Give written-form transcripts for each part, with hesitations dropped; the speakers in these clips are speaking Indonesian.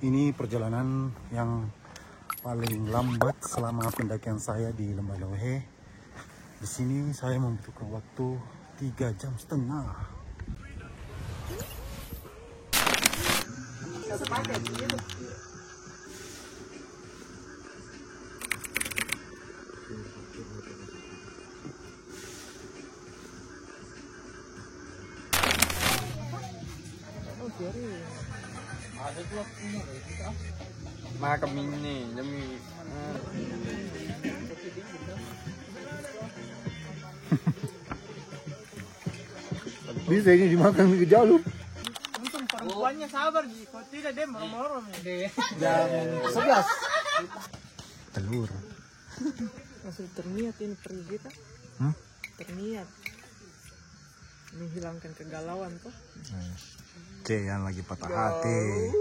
Ini perjalanan yang paling lambat selama pendakian saya di Lembah Lohe. Di sini saya membutuhkan waktu 3,5 jam. Makam ini demi Bisa ini dimakan ke jalur. Untung perempuannya sabar, Ji. Kalau tidak dia merem-merem ya. Jam 11. Telur. Langsung terniat ini pergi kita. Terniat menghilangkan kegalauan tuh. Oke, yang lagi patah hati.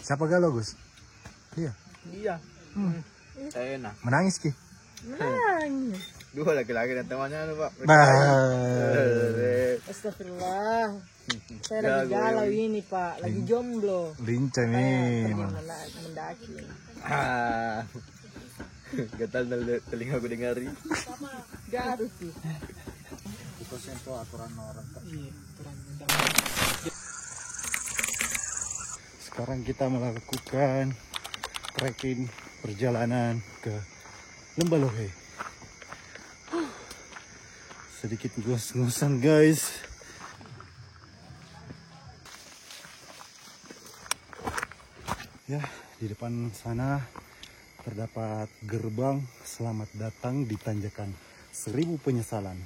Siapa galau, Gus? Iya. Iya. saya enak. Menangis, Ki? Nangis. Dua laki-laki dan temannya Pak. Astagfirullah. Saya lagi galau ini, Pak. Lagi jomblo. Lincah Saya nih. pergi mendaki. Gatal telinga gue dengari. Garut sih. Itu sentuh aturan orang. Iya, aturan. Sekarang kita melakukan trekking perjalanan ke Lembah Lohe. Sedikit ngos-ngosan, guys. Ya, di depan sana terdapat gerbang selamat datang di tanjakan 1000 penyesalan.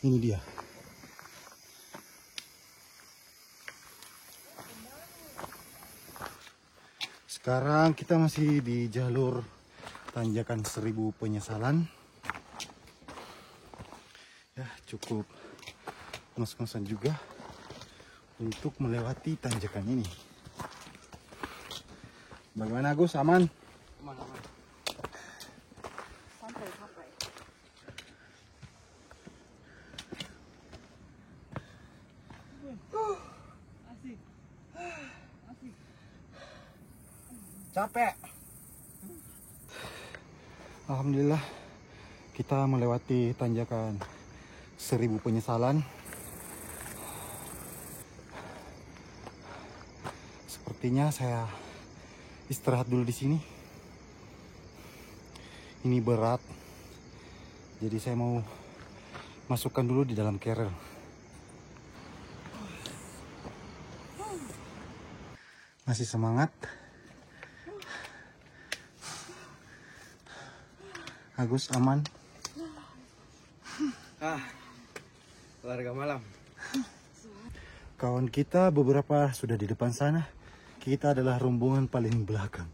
Ini dia. Sekarang kita masih di jalur tanjakan 1000 penyesalan. Ya, cukup ngos-ngosan juga untuk melewati tanjakan ini. Bagaimana, Gus? Aman? Aman. Sampai. Asik. Capek. Alhamdulillah kita melewati tanjakan 1000 penyesalan. Sepertinya saya istirahat dulu di sini. Ini berat. Jadi saya mau masukkan dulu di dalam carrier. Masih semangat? Agus aman? Olahraga malam. Kawan kita beberapa sudah di depan sana. Kita adalah rombongan paling belakang.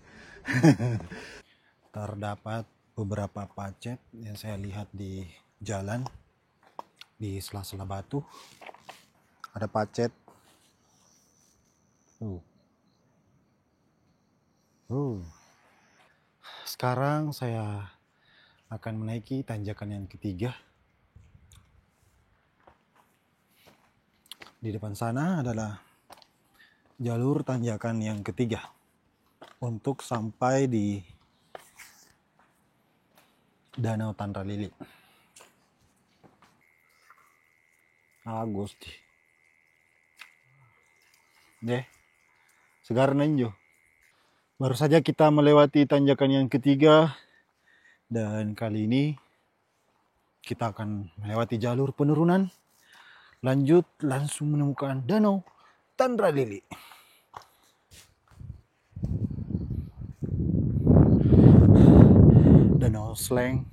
Terdapat beberapa pacet yang saya lihat di jalan, di sela-sela batu. Ada pacet. Sekarang saya akan menaiki tanjakan yang ketiga. Di depan sana adalah jalur tanjakan yang ketiga untuk sampai di Danau Tandra Lili. Agusti. Deh, segar nenjo. Baru saja kita melewati tanjakan yang ketiga. Dan kali ini kita akan melewati jalur penurunan. Lanjut langsung menemukan Danau Tandra Lili. Danau Sleng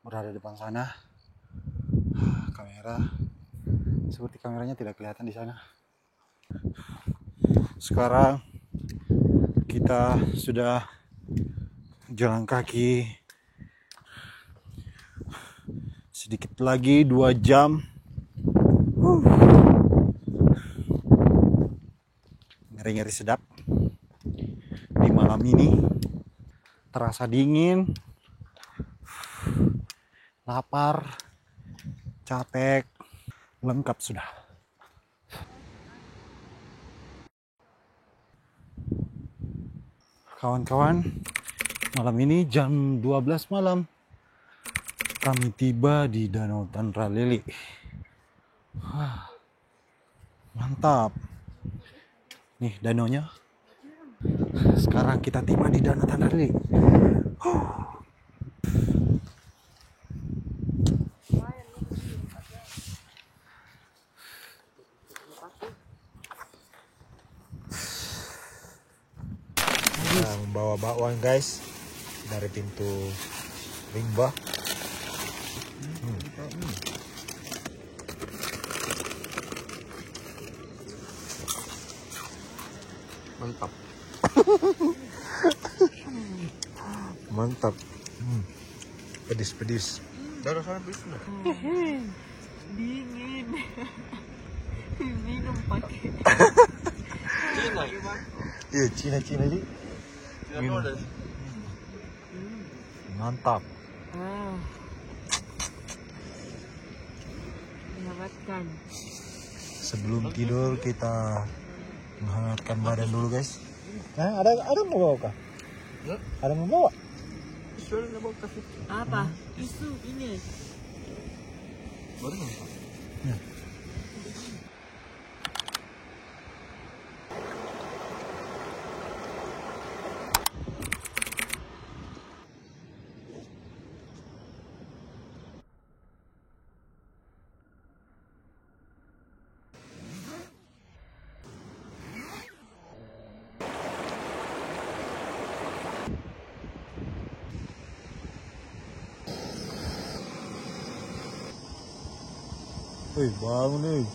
berada di depan sana. Kamera, seperti kameranya tidak kelihatan di sana. Sekarang kita sudah jalan kaki. Sedikit lagi 2 jam. Ngeri-ngeri sedap. Di malam ini terasa dingin, lapar, capek, lengkap sudah. Kawan-kawan, malam ini jam 12 malam kami tiba di Danau Tandralili. Mantap. Nih danaunya. Sekarang kita tiba di Danau Tandralili. Nah, membawa bakwan guys dari pintu rimba. Mantap. Mantap. Pedis. Darah sana bisa. Dingin. Minum pakai. Cina. Iya, Cina ini. Cina ada. Mantap. Dihangatkan. Sebelum tidur kita menghangatkan badan dulu guys. Nah, ada mau bawa kah? Ya. Ada mau bawa? Suara nak bawa kafe. Apa? Isu ini. Baru nampak. Wih, bangun nih.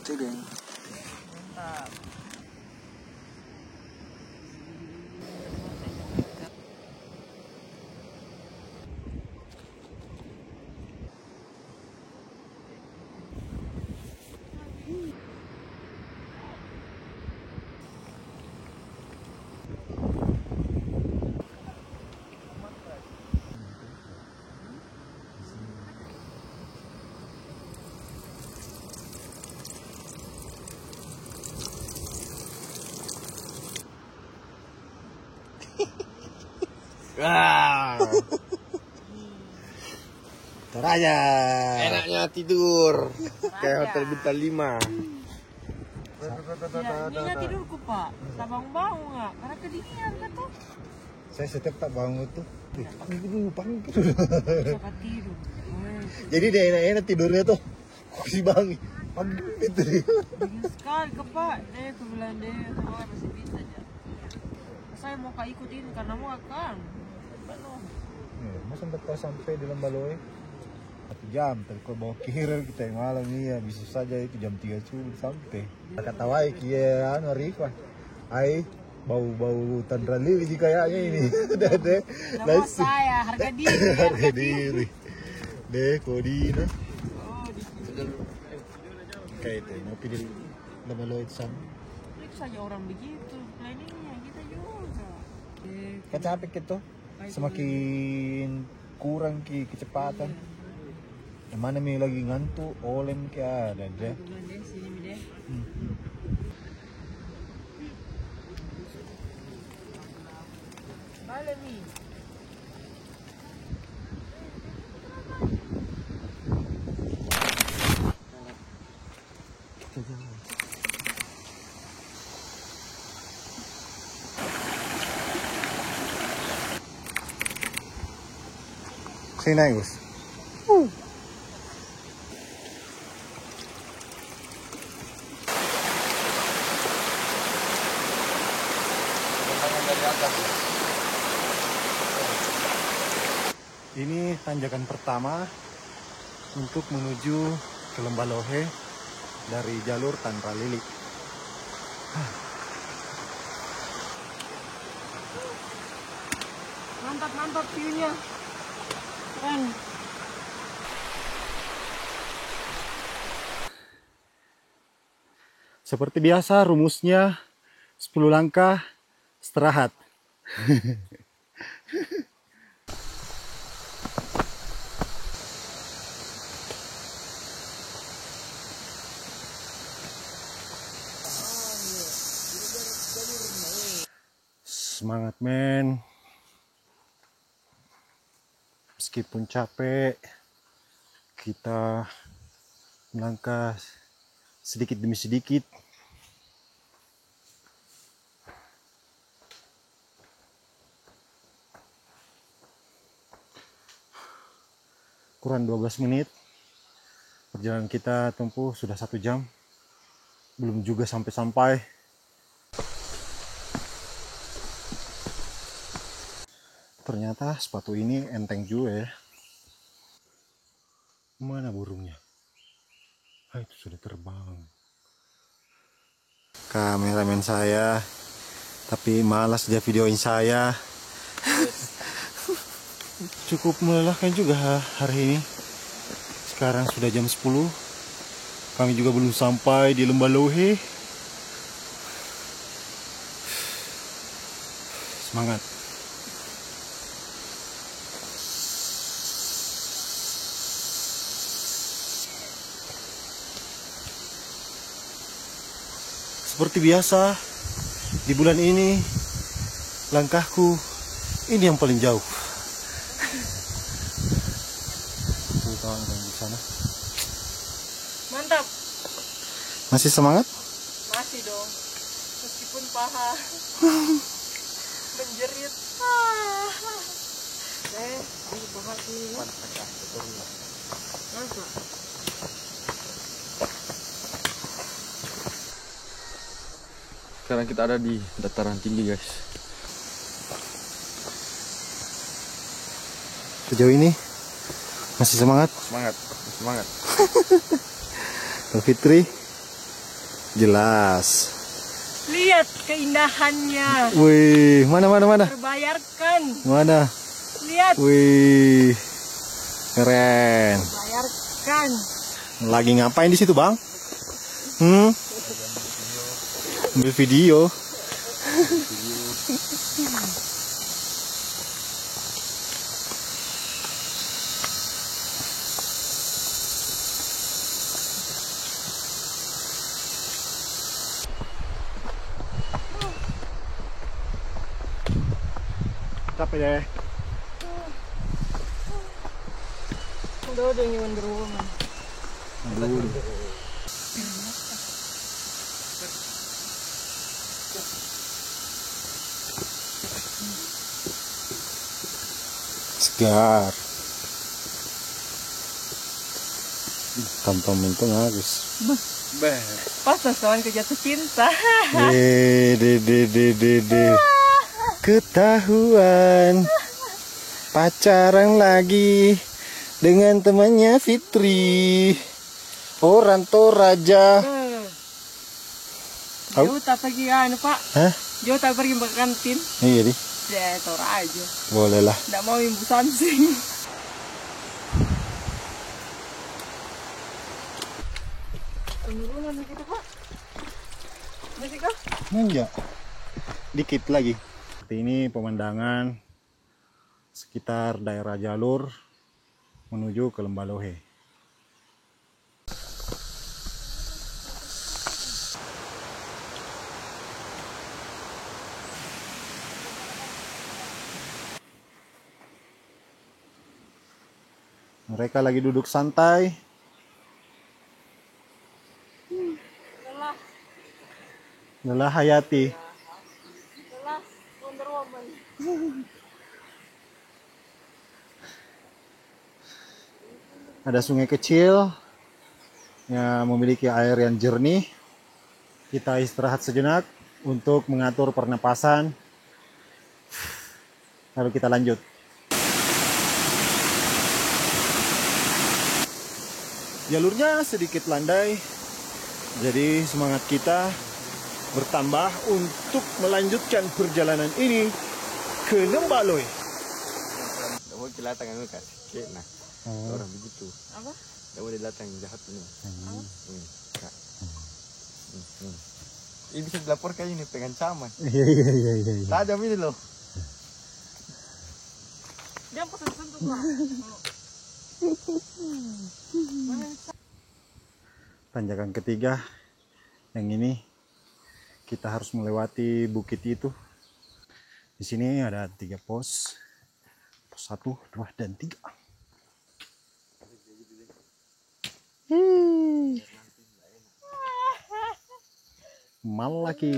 Cegeng. Mantap. Wah, Teraya. enaknya tidur kayak hotel bintang 5. Ini tidurku pak. Tak bangun nggak? Karena kedinginan kan tuh. Saya setiap tak bangun tuh. Panggil. Suka tidur. Jadi dia enak-enak tidurnya tuh. Kok si Bang? Panggil gitu. Dingin sekali ke pak. Aku bilang saya masih bisa aja. Saya mau ikut ini karena mau akan. Masa sampai di Lembaloe 1 jam, tapi kalau bawa kirim kita yang malam iya bisa saja itu jam 3 subuh sampai. Kata Wai kia anu Arifah. Bau Tandralili sih kayaknya ini. Deh. Nama saya harga diri. Harga diri. Deh Kodina. Oh, di sini. Kayak itu ngopi di Lembaloe sana. Itu saja orang begitu. Planningnya kita juga. Kan capek gitu. Semakin kurang kecepatan. Yang mana mi lagi ngantuk, olem ke ada deh. Bulan deh sini mi deh. Balik mi. Sini naik Gus. Ini tanjakan pertama untuk menuju ke Lembalohe dari jalur Tandralili. Mantap view-nya. Keren. Seperti biasa rumusnya 10 langkah istirahat. Semangat men. Meskipun capek, kita melangkah sedikit demi sedikit. Kurang 12 menit. Perjalanan kita tempuh sudah 1 jam. Belum juga sampai-sampai. Ternyata sepatu ini enteng juga ya. Mana burungnya? Ah, itu sudah terbang. Kameramen saya, tapi malas dia videoin saya. Cukup melelahkan juga hari ini. Sekarang sudah jam 10. Kami juga belum sampai di Lembah Lohe. Semangat. Seperti biasa, di bulan ini langkahku ini yang paling jauh. Tuh kawan-kawan di sana. Mantap. Masih semangat? Masih dong. Meskipun paha menjerit. Ini paha sini. Mantap. Sekarang kita ada di dataran tinggi guys. Sejauh ini masih semangat? Semangat. Kak Fitri? Jelas. Lihat keindahannya. Wih, mana? Terbayarkan. Mana? Lihat. Wih, keren. Terbayarkan. Lagi ngapain di situ, Bang? Ambil video. Capek deh. Udah nyaman berumah. Aduh. Segar. Tanpa mentong habis. Pas kawan kejatuh cinta. De. Ketahuan pacaran lagi dengan temannya Fitri. Orang Toraja. Jauh tak pergi Pak. Hah? Jauh tak pergi ke kantin. Iya di. Ya, Toraja. Boleh lah. Nggak mau imbu samsing. Penurunan gitu Pak. Masih kah? Enggak. Dikit lagi. Seperti ini pemandangan sekitar daerah jalur menuju ke Lembah Lohe. Mereka lagi duduk santai. Lelah Hayati. Lelah Wonder Woman. Ada sungai kecil yang memiliki air yang jernih. Kita istirahat sejenak untuk mengatur pernapasan. Lalu kita lanjut. Jalurnya sedikit landai, jadi semangat kita bertambah untuk melanjutkan perjalanan ini ke Lembah Lohe. Mau dilatang anu kan? Nah, orang begitu. Apa? Mau dilatang jahat ini. Ini bisa dilaporkan ini pengancaman. Iya. Tajam ini loh. Dia pesan-pesan tuh. Tanjakan ketiga. Yang ini kita harus melewati bukit itu. Di sini ada 3 pos. Pos 1, 2, dan 3. Mal lagi.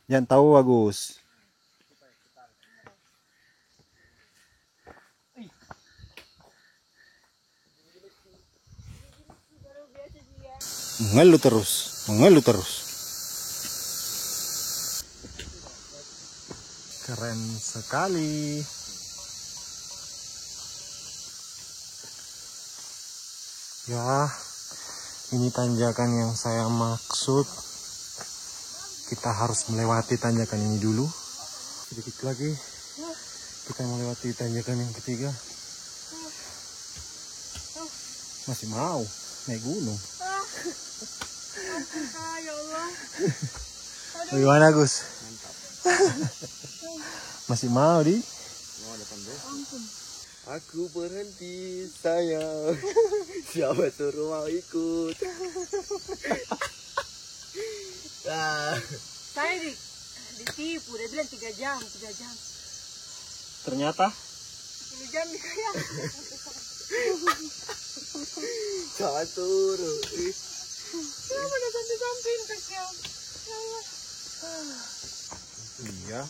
Jangan tahu Agus. Mengeluh terus. Keren sekali. Ya, ini tanjakan yang saya maksud. Kita harus melewati tanjakan ini dulu. Sedikit lagi kita melewati tanjakan yang ketiga. Masih mau naik gunung. Ya Allah. Bagaimana Gus? Masih mau di? Mau depan deh. Aku berhenti sayang. Siapa suruh mau ikut? Saya ditipu, dia bilang 3 jam. Ternyata 10 jam nih kayak. Jangan suruh. Kenapa udah sampai-sampai kaki? Ya Allah. iya.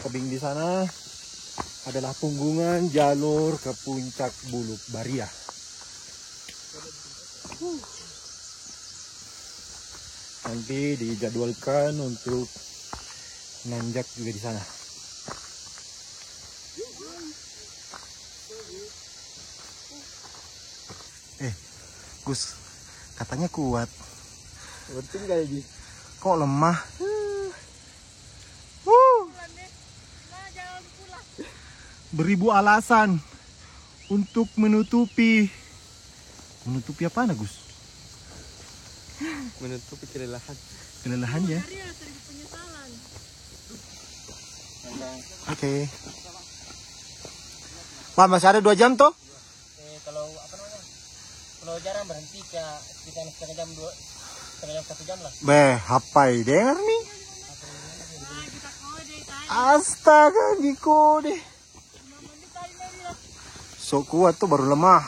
Tebing di sana adalah punggungan jalur ke puncak Buluk Baria. Nanti dijadwalkan untuk nanjak juga di sana. Gus, katanya kuat. Penting kayak gini. Kok lemah? Beribu alasan untuk menutupi apa, Gus? Menutupi kelelahan. Kelelahan ya. Oke. Pak, masih ada 2 jam toh? Kalau apa namanya? Kalau jarang berhenti kita setengah jam 1 jam lah. Beh, hapai dengar nih. Astaga, Giko deh. So kuat tuh baru lemah.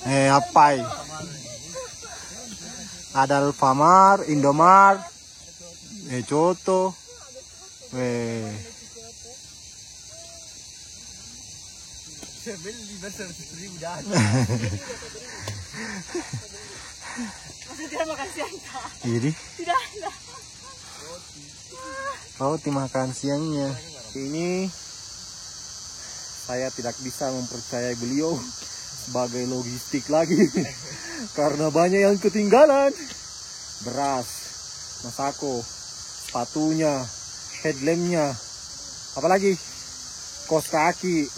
Hapai. Ada Alfamart, Indomart, Coto. Beli 100.000 dah. Maksudnya makan siang tak? Jadi Tidak. roti makan siangnya. Ini saya tidak bisa mempercayai beliau sebagai logistik lagi karena banyak yang ketinggalan. Beras, masako, sepatunya, headlampnya, apalagi kos kaki,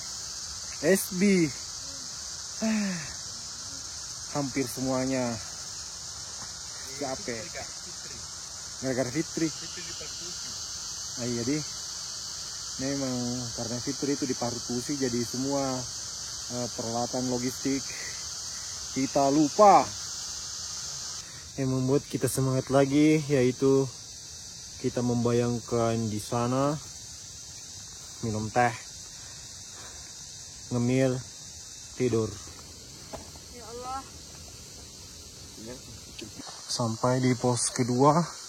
SB, hampir semuanya capek gara-gara Fitri. Iya deh, memang karena Fitri itu dipartusi jadi semua peralatan logistik kita lupa. Yang membuat kita semangat lagi yaitu kita membayangkan di sana minum teh, ngemil, tidur. Ya Allah. Sampai di pos kedua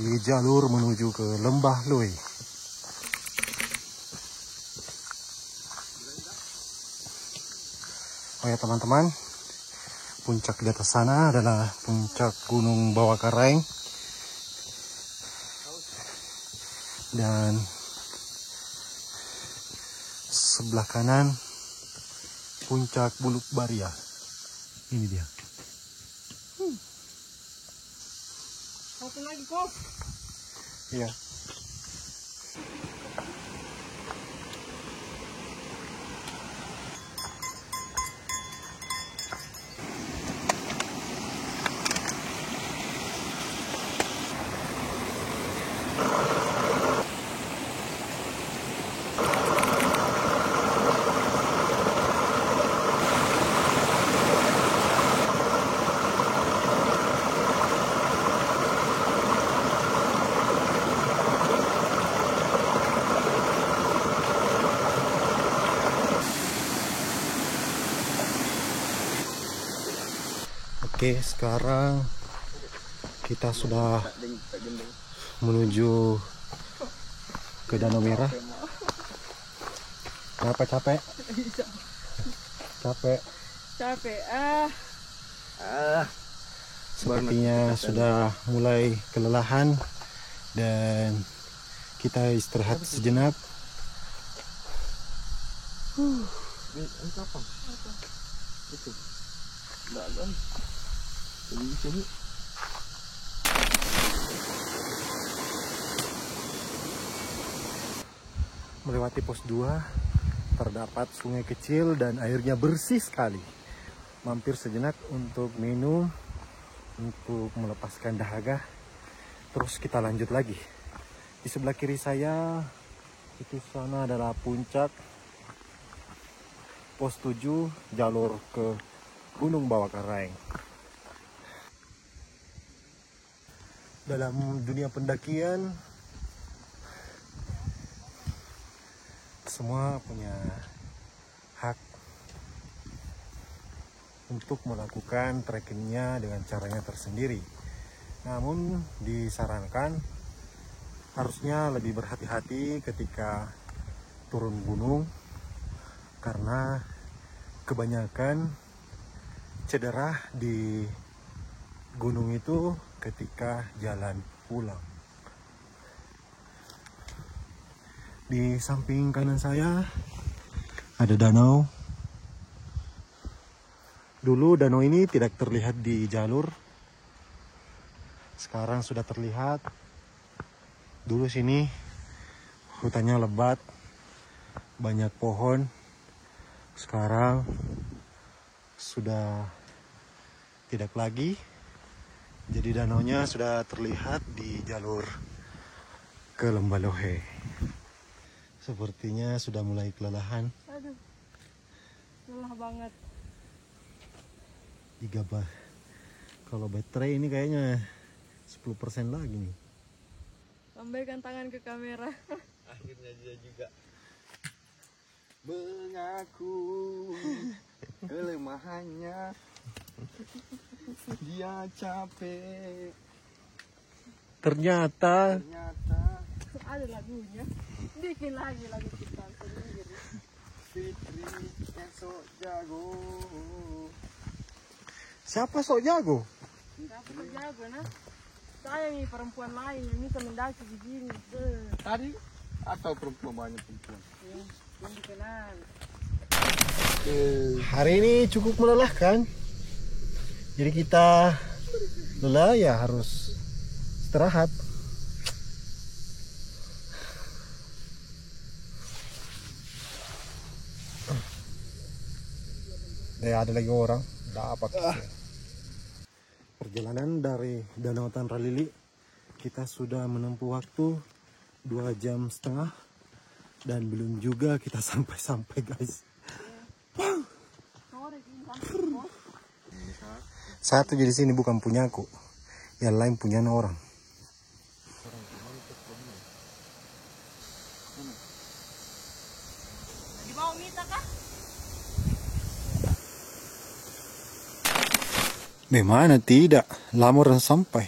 di jalur menuju ke Lembah Loi. Oh ya teman-teman, puncak di atas sana adalah puncak Gunung Bawah Karaeng. Dan sebelah kanan puncak Buluk Baria. Ini dia. Satu lagi kok. Iya. Oke, sekarang kita sudah menuju ke Danau Merah. Kenapa capek? Capek. Capek. Sepertinya sudah mulai kelelahan dan kita istirahat sejenak. Melewati pos 2 terdapat sungai kecil dan airnya bersih sekali. Mampir sejenak untuk minum, untuk melepaskan dahaga. Terus kita lanjut lagi. Di sebelah kiri saya itu sana adalah puncak pos 7 jalur ke Gunung Bawakaraeng. Dalam dunia pendakian semua punya hak untuk melakukan trekkingnya dengan caranya tersendiri. Namun disarankan harusnya lebih berhati-hati ketika turun gunung karena kebanyakan cedera di gunung itu ketika jalan pulang. Di samping kanan saya ada danau. Dulu danau ini tidak terlihat di jalur. Sekarang sudah terlihat. Dulu sini hutannya lebat, banyak pohon. Sekarang sudah tidak lagi. Jadi danaunya sudah terlihat di jalur ke Lembah Lohe. Sepertinya sudah mulai kelelahan. Aduh, lelah banget. Kalau baterai ini kayaknya 10% lagi nih. Lambaikan tangan ke kamera. Akhirnya dia juga mengaku kelemahannya. Dia capek. Ternyata Ada lagunya. Bikin lagi lagu kita sendiri. Fitri yang sok jago. siapa sok jago? Siapa tuh jago nah? Saya nih perempuan lain yang bisa mendaki begini. Tadi atau perempuan banyak perempuan. Yang dikenal. Hari ini cukup melelahkan. Jadi kita lelah ya harus istirahat. Ada lagi orang dapat. Perjalanan dari Danau Tanralili kita sudah menempuh waktu 2,5 jam dan belum juga kita sampai guys. Satu jadi sini bukan punyaku, yang lain punya orang. Di bawah Mita kah? Memang tidak, lama orang sampai.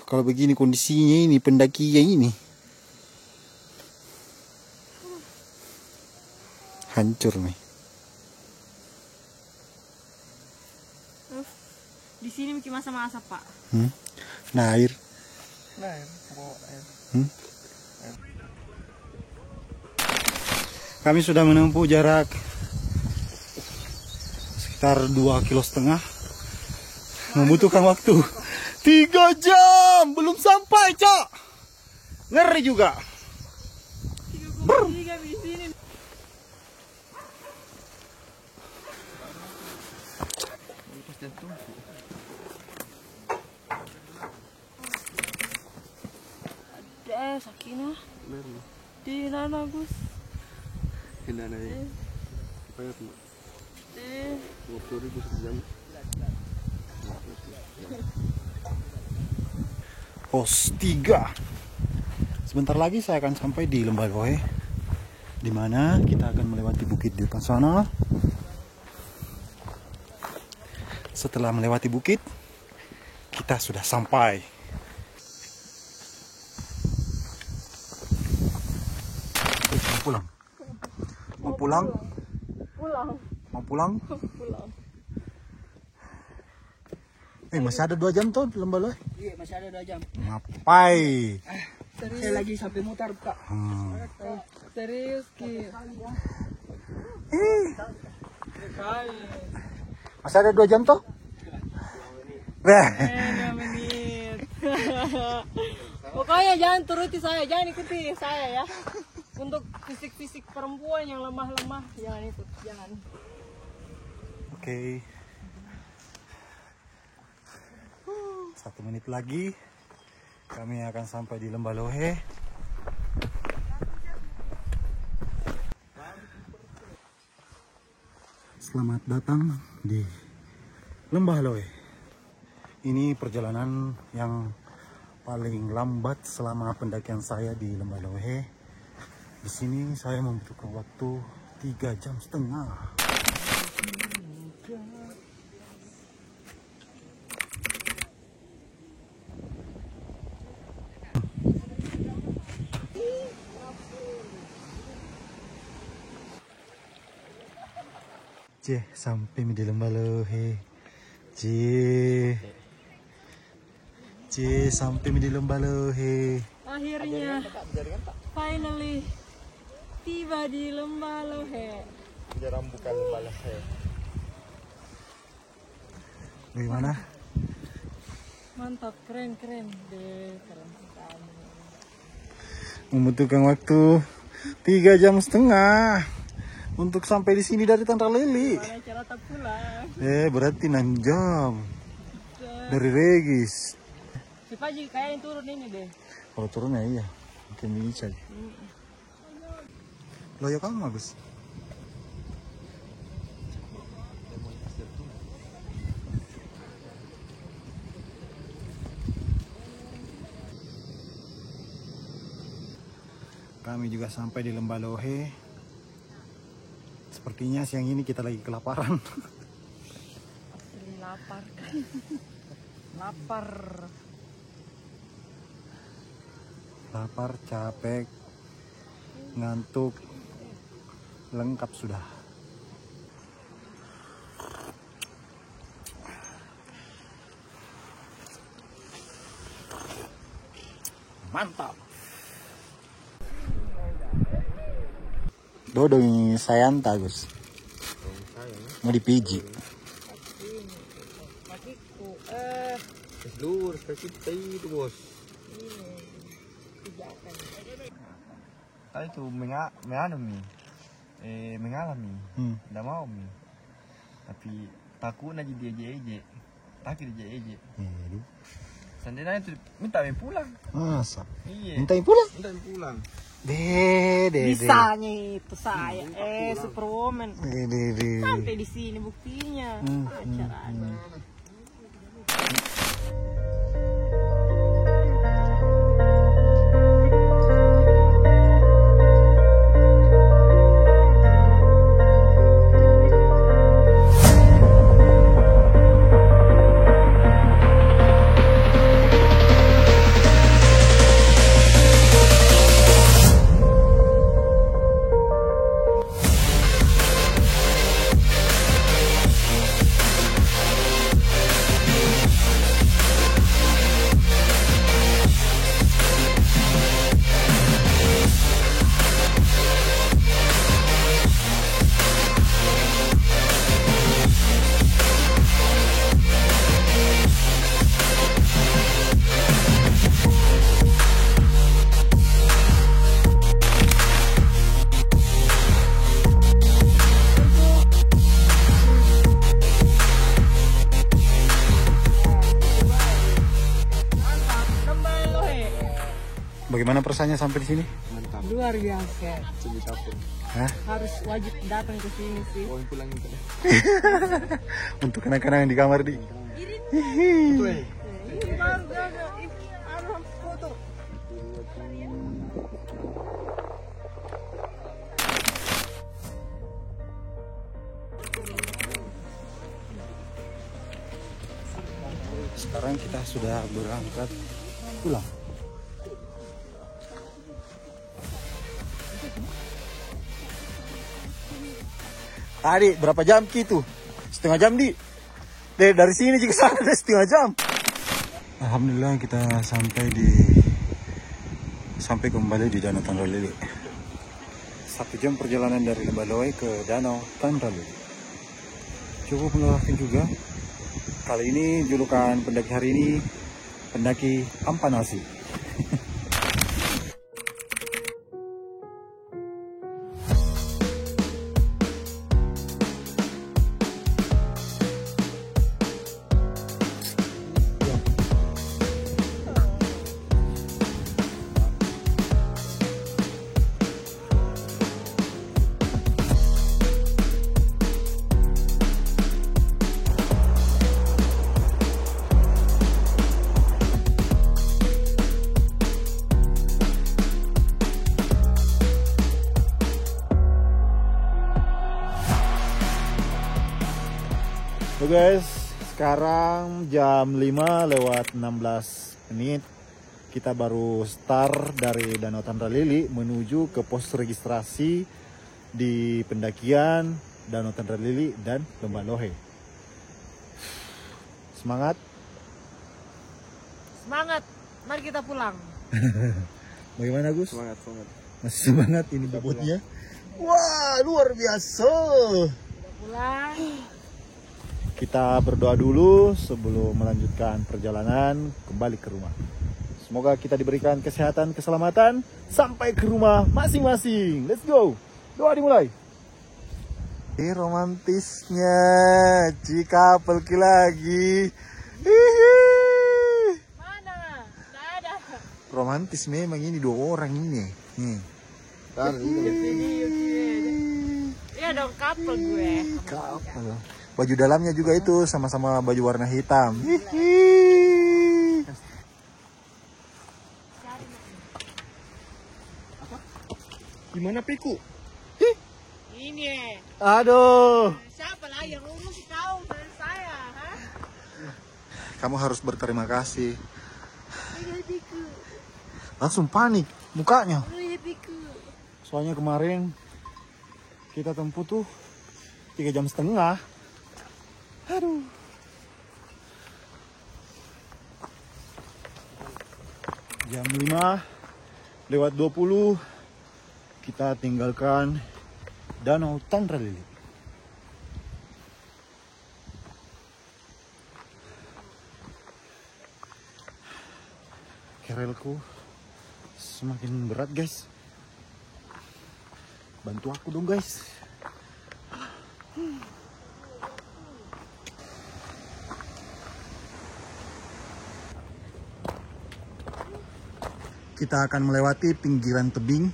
Kalau begini kondisinya ini pendakian ini hancur nih. Di sini bikin masa-masa pak. Nah air. Kami sudah menempuh jarak sekitar 2,5 kilo. Membutuhkan waktu 3 jam belum sampai, Cak. Ngeri juga. 3,3 di sini. Ada Sakinah. Di Nana Gus. Tidak ada yang bayar 20.000 sejam. Pos 3. Sebentar lagi saya akan sampai di Lembah Lohe, di mana kita akan melewati bukit di depan sana. Setelah melewati bukit, kita sudah sampai. Mau pulang? Mau pulang? Mau pulang? Masih ada 2 jam tuh lembah loh. Iya, masih ada 2 jam. Ngapai? Saya lagi sampai mutar, Kak. Serius, Ki. Masih ada 2 jam tuh? 2 menit. Pokoknya jangan turuti saya, jangan ikuti saya ya. Untuk fisik-fisik perempuan yang lemah-lemah, jangan ikut, jangan. Oke. 1 menit lagi kami akan sampai di Lembah Lohe. Selamat datang di Lembah Lohe. Ini perjalanan yang paling lambat selama pendakian saya di Lembah Lohe. Di sini saya membutuhkan waktu 3,5 jam. Sampai di Lembah Lohe. Sampai di Lembah Lohe. Akhirnya, finally, tiba di Lembah Lohe. Jarang bukan Lembah Lohe. Bagaimana? Mantap, keren deh, keren sekali. Membutuhkan waktu 3,5 jam untuk sampai di sini dari Tanra Leli. Mana cara tak pulang? Berarti 6 jam dari Regis. Si Paji kayak yang turun ini deh. Kalau turunnya iya, mungkin bisa. Loyo kamu bagus. Kami juga sampai di Lembah Lohe. Sepertinya siang ini kita lagi kelaparan. Asli lapar. Lapar, capek, ngantuk, lengkap sudah. Mantap. Dodong sayanta, Gus. Mau dipiji. Kakiku, Lurus kaki kita itu bos. Kali itu mengalami, tidak mau mi. Tapi takut aja dia eje, takut dia eje. Sendirian itu minta pulang. Masa? Iya. Mintain pulang? Minta pulang. bisanya itu saya, Superwoman. Sampai di sini buktinya. Acaranya. Bagaimana perasaannya sampai di sini? Mantap. Luar biasa. Coba capek. Hah? Harus wajib datang ke sini sih. Mau pulang gitu deh. Untuk kenang-kenangan di kamar di. Itu Ini baru gagal. Ini harus foto. sekarang kita sudah berangkat pulang. Tadi berapa jam gitu? Setengah jam di. Dari sini juga sana ada setengah jam. Alhamdulillah kita sampai kembali di Danau Tandralili. 1 jam perjalanan dari Lembaloe ke Danau Tandralili. Cukup melelahkan juga. Kali ini julukan pendaki hari ini pendaki Ampanasi. Oke guys, sekarang jam 5:16. Kita baru start dari Danau Tandralili menuju ke pos registrasi di pendakian Danau Tandralili dan Lembalohe. Semangat? Semangat, mari kita pulang. Bagaimana Gus? Semangat. Masih semangat ini bobotnya? Wah, luar biasa. Pulang. Kita berdoa dulu sebelum melanjutkan perjalanan kembali ke rumah. Semoga kita diberikan kesehatan, keselamatan sampai ke rumah masing-masing. Let's go. Doa dimulai. Ini romantisnya jika pergi lagi. Mana? Tidak ada. Romantis memang ini 2 orang ini. Nih. Iya dong, couple gue. Kapal. Baju dalamnya juga itu sama-sama baju warna hitam. Gimana Piku? Ini. Aduh. Siapa lagi yang urus kau dan saya? Ha? Kamu harus berterima kasih. Langsung panik mukanya. Soalnya kemarin kita tempuh tuh 3,5 jam. Aduh. Jam 5:20 kita tinggalkan Danau Tandralili. Kerelku semakin berat guys. Bantu aku dong guys. Kita akan melewati pinggiran tebing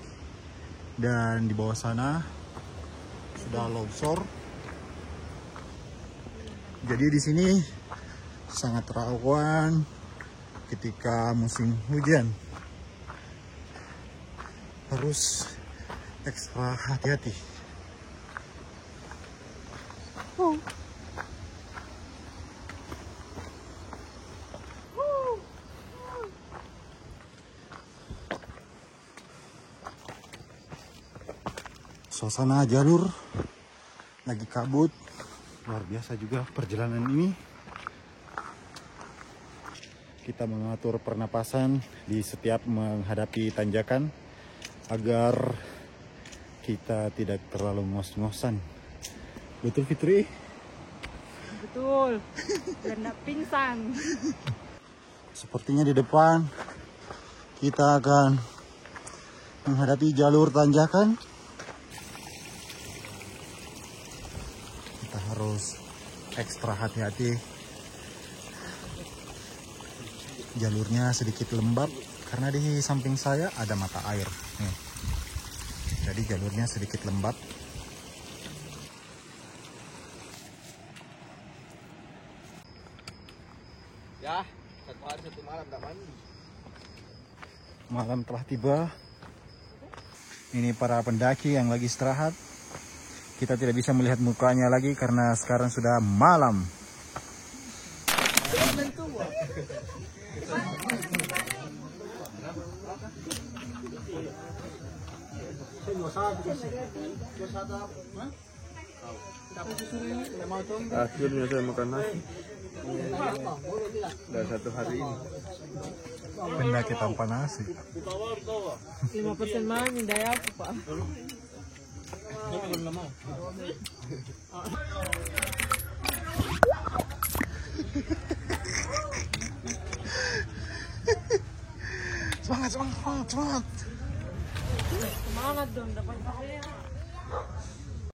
dan di bawah sana sudah longsor. Jadi di sini sangat rawan ketika musim hujan. Harus ekstra hati-hati. Suasana jalur lagi kabut, luar biasa juga perjalanan ini. Kita mengatur pernapasan di setiap menghadapi tanjakan agar kita tidak terlalu ngos-ngosan. Betul Fitri? Betul. Biar nggak pingsan. Sepertinya di depan kita akan menghadapi jalur tanjakan. Kita harus ekstra hati-hati. Jalurnya sedikit lembab karena di samping saya ada mata air. Nih. Jadi jalurnya sedikit lembab. Ya, 1 hari 1 malam tak mandi. Malam telah tiba. Ini para pendaki yang lagi istirahat. Kita tidak bisa melihat mukanya lagi karena sekarang sudah malam. Akhirnya saya makan nasi. Udah 1 hari ini. Penyakit tanpa nasi. 5% mana daya aku pak. Semangat. Semangat dong dapat kalian.